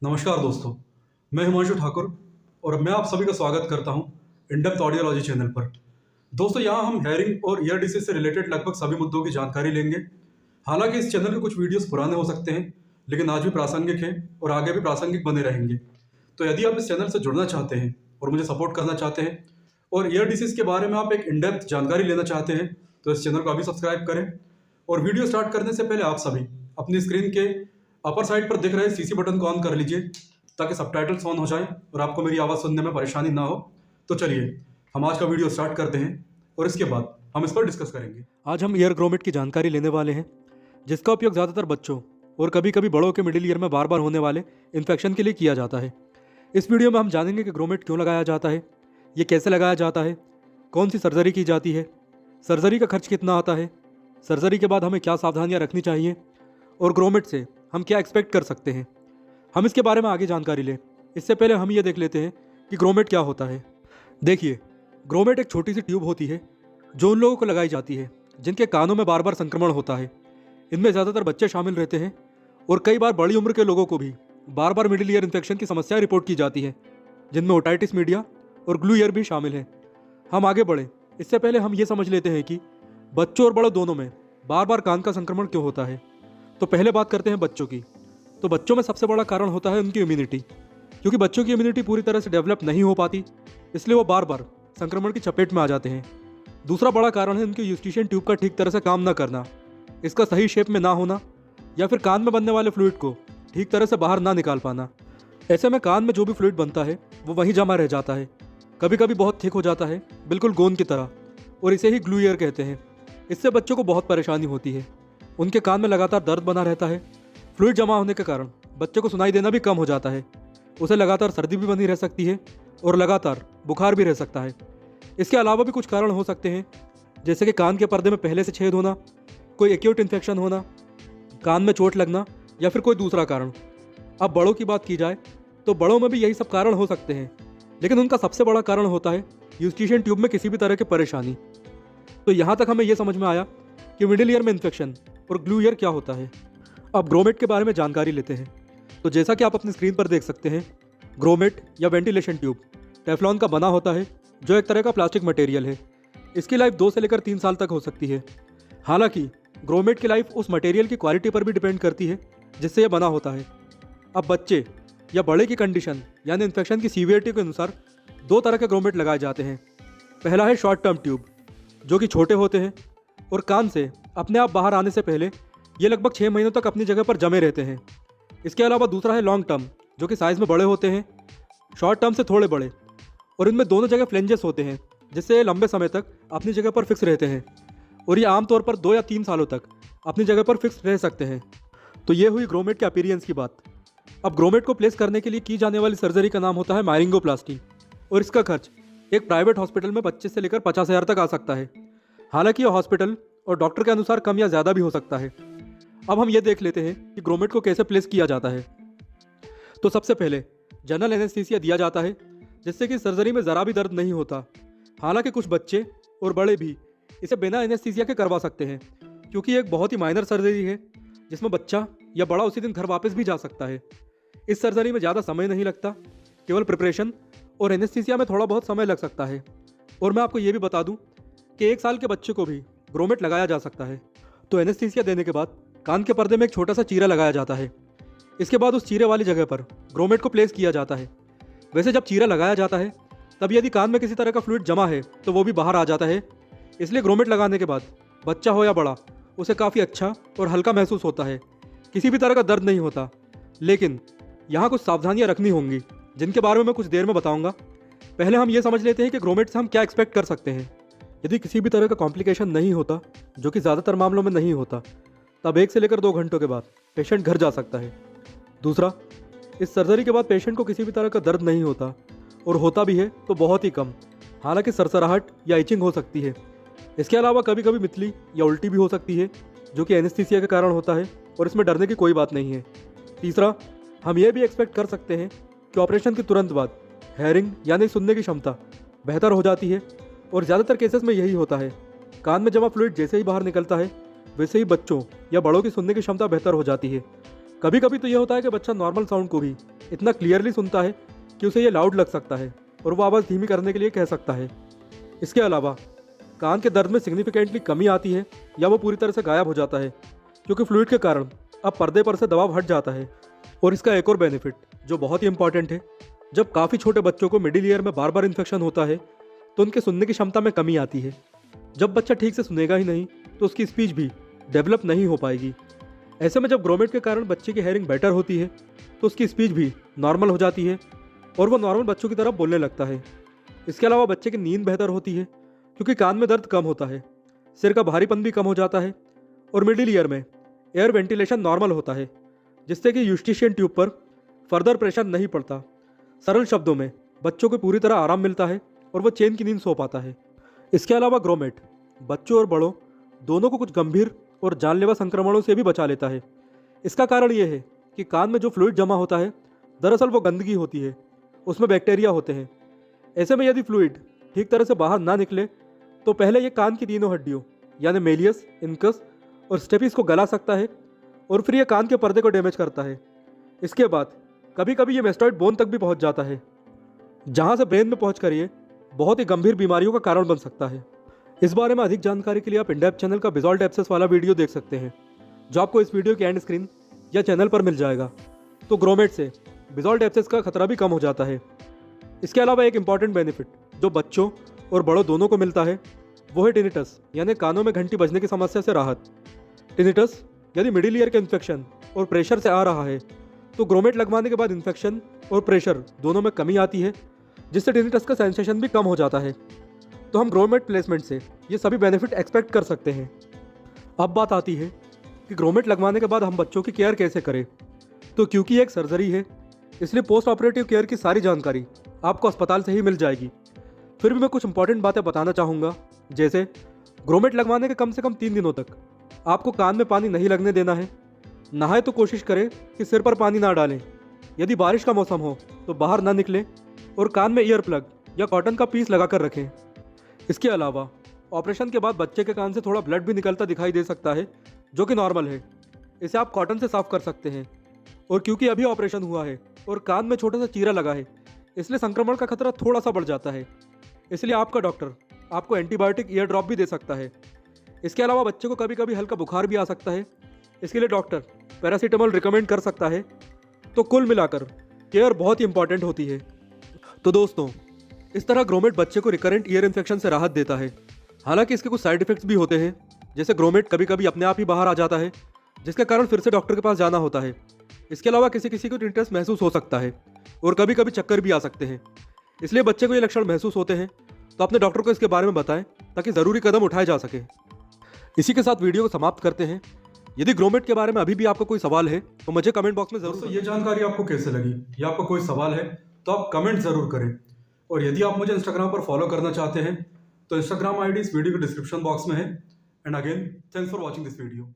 नमस्कार दोस्तों, मैं हिमांशु ठाकुर और मैं आप सभी का स्वागत करता हूं इंडेप्थ ऑडियोलॉजी चैनल पर। दोस्तों, यहां हम हेयरिंग और ईयर डिसीज से रिलेटेड लगभग सभी मुद्दों की जानकारी लेंगे। हालांकि इस चैनल के कुछ वीडियोस पुराने हो सकते हैं, लेकिन आज भी प्रासंगिक हैं और आगे भी प्रासंगिक बने रहेंगे। तो यदि आप इस चैनल से जुड़ना चाहते हैं और मुझे सपोर्ट करना चाहते हैं और ईयर डिसीज के बारे में आप एक इनडेप्थ जानकारी लेना चाहते हैं, तो इस चैनल को अभी सब्सक्राइब करें। और वीडियो स्टार्ट करने से पहले आप सभी अपनी स्क्रीन के अपर साइड पर दिख रहे सीसी बटन को ऑन कर लीजिए ताकि सबटाइटल्स ऑन हो जाए और आपको मेरी आवाज़ सुनने में परेशानी ना हो। तो चलिए हम आज का वीडियो स्टार्ट करते हैं और इसके बाद हम इस पर डिस्कस करेंगे। आज हम ईयर ग्रोमेट की जानकारी लेने वाले हैं, जिसका उपयोग ज़्यादातर बच्चों और कभी कभी बड़ों के मिडिल ईयर में बार बार होने वाले इन्फेक्शन के लिए किया जाता है। इस वीडियो में हम जानेंगे कि ग्रोमेट क्यों लगाया जाता है, ये कैसे लगाया जाता है, कौन सी सर्जरी की जाती है, सर्जरी का खर्च कितना आता है, सर्जरी के बाद हमें क्या सावधानियां रखनी चाहिए और ग्रोमेट से हम क्या एक्सपेक्ट कर सकते हैं। हम इसके बारे में आगे जानकारी लें, इससे पहले हम ये देख लेते हैं कि ग्रोमेट क्या होता है। देखिए, ग्रोमेट एक छोटी सी ट्यूब होती है जो उन लोगों को लगाई जाती है जिनके कानों में बार बार संक्रमण होता है। इनमें ज़्यादातर बच्चे शामिल रहते हैं और कई बार बड़ी उम्र के लोगों को भी बार बार मिडिल ईयर इन्फेक्शन की समस्याएं रिपोर्ट की जाती है, जिनमें ओटाइटिस मीडिया और ग्लू ईयर भी शामिल है। हम आगे बढ़ें, इससे पहले हम ये समझ लेते हैं कि बच्चों और बड़ों दोनों में बार बार कान का संक्रमण क्यों होता है। तो पहले बात करते हैं बच्चों की। तो बच्चों में सबसे बड़ा कारण होता है उनकी इम्यूनिटी, क्योंकि बच्चों की इम्यूनिटी पूरी तरह से डेवलप नहीं हो पाती, इसलिए वो बार बार संक्रमण की चपेट में आ जाते हैं। दूसरा बड़ा कारण है उनकी यूस्टिशियन ट्यूब का ठीक तरह से काम न करना, इसका सही शेप में ना होना या फिर कान में बनने वाले फ्लूइड को ठीक तरह से बाहर ना निकाल पाना। ऐसे में कान में जो भी फ्लूइड बनता है वो वहीं जमा रह जाता है, कभी कभी बहुत थिक हो जाता है, बिल्कुल गोंद की तरह, और इसे ही ग्लू ईयर कहते हैं। इससे बच्चों को बहुत परेशानी होती है, उनके कान में लगातार दर्द बना रहता है। फ्लूइड जमा होने के कारण बच्चे को सुनाई देना भी कम हो जाता है, उसे लगातार सर्दी भी बनी रह सकती है और लगातार बुखार भी रह सकता है। इसके अलावा भी कुछ कारण हो सकते हैं, जैसे कि कान के पर्दे में पहले से छेद होना, कोई एक्यूट इन्फेक्शन होना, कान में चोट लगना या फिर कोई दूसरा कारण। अब बड़ों की बात की जाए तो बड़ों में भी यही सब कारण हो सकते हैं, लेकिन उनका सबसे बड़ा कारण होता है यूस्टिशियन ट्यूब में किसी भी तरह की परेशानी। तो यहाँ तक हमें यह समझ में आया कि मिडिल ईयर में इन्फेक्शन और ग्लू ईयर क्या होता है। अब ग्रोमेट के बारे में जानकारी लेते हैं। तो जैसा कि आप अपनी स्क्रीन पर देख सकते हैं, ग्रोमेट या वेंटिलेशन ट्यूब टेफ्लॉन का बना होता है, जो एक तरह का प्लास्टिक मटेरियल है। इसकी लाइफ 2 से लेकर 3 साल तक हो सकती है। हालांकि ग्रोमेट की लाइफ उस मटेरियल की क्वालिटी पर भी डिपेंड करती है जिससे यह बना होता है। अब बच्चे या बड़े की कंडीशन यानी इन्फेक्शन की सीवियरिटी के अनुसार 2 तरह के ग्रोमेट लगाए जाते हैं। पहला है शॉर्ट टर्म ट्यूब, जो कि छोटे होते हैं और कान से अपने आप बाहर आने से पहले ये लगभग 6 महीनों तक अपनी जगह पर जमे रहते हैं। इसके अलावा दूसरा है लॉन्ग टर्म, जो कि साइज़ में बड़े होते हैं, शॉर्ट टर्म से थोड़े बड़े, और इनमें दोनों जगह फ्लेंजेस होते हैं, जिससे ये लंबे समय तक अपनी जगह पर फिक्स रहते हैं और ये आमतौर पर 2 या 3 सालों तक अपनी जगह पर फिक्स रह सकते हैं। तो ये हुई ग्रोमेट के अपीरियंस की बात। अब ग्रोमेट को प्लेस करने के लिए की जाने वाली सर्जरी का नाम होता है मायरिंगोप्लास्टी, और इसका खर्च एक प्राइवेट हॉस्पिटल में 25 से लेकर 50,000 तक आ सकता है। हालांकि यह हॉस्पिटल और डॉक्टर के अनुसार कम या ज़्यादा भी हो सकता है। अब हम ये देख लेते हैं कि ग्रोमेट को कैसे प्लेस किया जाता है। तो सबसे पहले जनरल एनेस्थीसिया दिया जाता है, जिससे कि सर्जरी में ज़रा भी दर्द नहीं होता। हालांकि कुछ बच्चे और बड़े भी इसे बिना एनेस्थीसिया के करवा सकते हैं, क्योंकि एक बहुत ही माइनर सर्जरी है जिसमें बच्चा या बड़ा उसी दिन घर वापस भी जा सकता है। इस सर्जरी में ज़्यादा समय नहीं लगता, केवल प्रिपरेशन और एनेस्थीसिया में थोड़ा बहुत समय लग सकता है। और मैं आपको ये भी बता दूं कि 1 साल के बच्चे को भी ग्रोमेट लगाया जा सकता है। तो एनेस्थीसिया देने के बाद कान के पर्दे में एक छोटा सा चीरा लगाया जाता है। इसके बाद उस चीरे वाली जगह पर ग्रोमेट को प्लेस किया जाता है। वैसे जब चीरा लगाया जाता है तब यदि कान में किसी तरह का फ्लूइड जमा है तो वो भी बाहर आ जाता है, इसलिए ग्रोमेट लगाने के बाद बच्चा हो या बड़ा उसे काफ़ी अच्छा और हल्का महसूस होता है, किसी भी तरह का दर्द नहीं होता। लेकिन यहाँ कुछ सावधानियाँ रखनी होंगी, जिनके बारे में मैं कुछ देर में बताऊँगा। पहले हम ये समझ लेते हैं कि ग्रोमेट से हम क्या एक्सपेक्ट कर सकते हैं। यदि किसी भी तरह का कॉम्प्लिकेशन नहीं होता, जो कि ज़्यादातर मामलों में नहीं होता, तब 1 से लेकर 2 घंटों के बाद पेशेंट घर जा सकता है। दूसरा, इस सर्जरी के बाद पेशेंट को किसी भी तरह का दर्द नहीं होता, और होता भी है तो बहुत ही कम। हालांकि सरसराहट या इचिंग हो सकती है। इसके अलावा कभी कभी मितली या उल्टी भी हो सकती है, जो कि एनेस्थीसिया के कारण होता है, और इसमें डरने की कोई बात नहीं है। तीसरा, हम ये भी एक्सपेक्ट कर सकते हैं कि ऑपरेशन के तुरंत बाद हेयरिंग यानी सुनने की क्षमता बेहतर हो जाती है, और ज़्यादातर केसेस में यही होता है। कान में जमा फ्लूइड जैसे ही बाहर निकलता है, वैसे ही बच्चों या बड़ों की सुनने की क्षमता बेहतर हो जाती है। कभी कभी तो ये होता है कि बच्चा नॉर्मल साउंड को भी इतना क्लियरली सुनता है कि उसे ये लाउड लग सकता है और वो आवाज़ धीमी करने के लिए कह सकता है। इसके अलावा कान के दर्द में सिग्निफिकेंटली कमी आती है या वो पूरी तरह से गायब हो जाता है क्योंकि फ्लूइड के कारण अब पर्दे पर से दबाव हट जाता है। और इसका एक और बेनिफिट जो बहुत ही इंपॉर्टेंट है, जब काफ़ी छोटे बच्चों को मिडिल ईयर में बार बार इन्फेक्शन होता है तो उनके सुनने की क्षमता में कमी आती है। जब बच्चा ठीक से सुनेगा ही नहीं तो उसकी स्पीच भी डेवलप नहीं हो पाएगी। ऐसे में जब ग्रोमेट के कारण बच्चे की हेयरिंग बेटर होती है तो उसकी स्पीच भी नॉर्मल हो जाती है और वो नॉर्मल बच्चों की तरह बोलने लगता है। इसके अलावा बच्चे की नींद बेहतर होती है क्योंकि कान में दर्द कम होता है, सिर का भारीपन भी कम हो जाता है और मिडिल ईयर में एयर वेंटिलेशन नॉर्मल होता है जिससे कि यूस्टिशियन ट्यूब पर फर्दर प्रेशर नहीं पड़ता। सरल शब्दों में बच्चों को पूरी तरह आराम मिलता है और वो चैन की नींद सो पाता है। इसके अलावा ग्रोमेट बच्चों और बड़ों दोनों को कुछ गंभीर और जानलेवा संक्रमणों से भी बचा लेता है। इसका कारण ये है कि कान में जो फ्लूइड जमा होता है दरअसल वो गंदगी होती है, उसमें बैक्टीरिया होते हैं। ऐसे में यदि फ्लूइड ठीक तरह से बाहर ना निकले तो पहले ये कान की तीनों हड्डियों यानी मेलियस, इनकस और स्टेपिस को गला सकता है और फिर ये कान के पर्दे को डैमेज करता है। इसके बाद कभी कभी ये मेस्टॉइड बोन तक भी पहुंच जाता है जहां से ब्रेन में पहुंचकर ये बहुत ही गंभीर बीमारियों का कारण बन सकता है। इस बारे में अधिक जानकारी के लिए आप इंडेप्थ चैनल का बिजॉल्ट एब्सेस वाला वीडियो देख सकते हैं जो आपको इस वीडियो के एंड स्क्रीन या चैनल पर मिल जाएगा। तो ग्रोमेट से बिजॉल्ट एब्सेस का खतरा भी कम हो जाता है। इसके अलावा एक इंपॉर्टेंट बेनिफिट जो बच्चों और बड़ों दोनों को मिलता है वो है टिनिटस यानी कानों में घंटी बजने की समस्या से राहत। टिनिटस यदि मिडिल ईयर के इन्फेक्शन और प्रेशर से आ रहा है तो ग्रोमेट लगवाने के बाद इन्फेक्शन और प्रेशर दोनों में कमी आती है जिससे टिनिटस का सेंसेशन भी कम हो जाता है। तो हम ग्रोमेट प्लेसमेंट से ये सभी बेनिफिट एक्सपेक्ट कर सकते हैं। अब बात आती है कि ग्रोमेट लगवाने के बाद हम बच्चों की केयर कैसे करें। तो क्योंकि एक सर्जरी है इसलिए पोस्ट ऑपरेटिव केयर की सारी जानकारी आपको अस्पताल से ही मिल जाएगी। फिर भी मैं कुछ इंपॉर्टेंट बातें बताना चाहूँगा, जैसे ग्रोमेट लगवाने के कम से कम 3 दिनों तक आपको कान में पानी नहीं लगने देना है। नहाए तो कोशिश करें कि सिर पर पानी ना डालें। यदि बारिश का मौसम हो तो बाहर ना निकलें और कान में ईयर प्लग या कॉटन का पीस लगा कर रखें। इसके अलावा ऑपरेशन के बाद बच्चे के कान से थोड़ा ब्लड भी निकलता दिखाई दे सकता है जो कि नॉर्मल है। इसे आप कॉटन से साफ कर सकते हैं। और क्योंकि अभी ऑपरेशन हुआ है और कान में छोटा सा चीरा लगा है इसलिए संक्रमण का खतरा थोड़ा सा बढ़ जाता है। इसलिए आपका डॉक्टर आपको एंटीबायोटिक ईयर ड्रॉप भी दे सकता है। इसके अलावा बच्चे को कभी कभी हल्का बुखार भी आ सकता है, इसके लिए डॉक्टर पैरासीटामोल रिकमेंड कर सकता है। तो कुल मिलाकर केयर बहुत ही इंपॉर्टेंट होती है। तो दोस्तों, इस तरह ग्रोमेट बच्चे को रिकरेंट ईयर इन्फेक्शन से राहत देता है। हालांकि इसके कुछ साइड इफेक्ट्स भी होते हैं, जैसे ग्रोमेट कभी कभी अपने आप ही बाहर आ जाता है जिसके कारण फिर से डॉक्टर के पास जाना होता है। इसके अलावा किसी किसी को इंटरेस्ट महसूस हो सकता है और कभी कभी चक्कर भी आ सकते हैं। इसलिए बच्चे को ये लक्षण महसूस होते हैं तो अपने डॉक्टर को इसके बारे में बताएं ताकि ज़रूरी कदम उठाए जा सके। इसी के साथ वीडियो को समाप्त करते हैं। यदि ग्रोमेट के बारे में अभी भी आपका कोई सवाल है तो मुझे कमेंट बॉक्स में जरूर। ये जानकारी आपको कैसे लगी या आपका कोई सवाल है तो आप कमेंट जरूर करें। और यदि आप मुझे इंस्टाग्राम पर फॉलो करना चाहते हैं तो इंस्टाग्राम आईडी इस वीडियो के डिस्क्रिप्शन बॉक्स में है। And again, thanks for watching this video.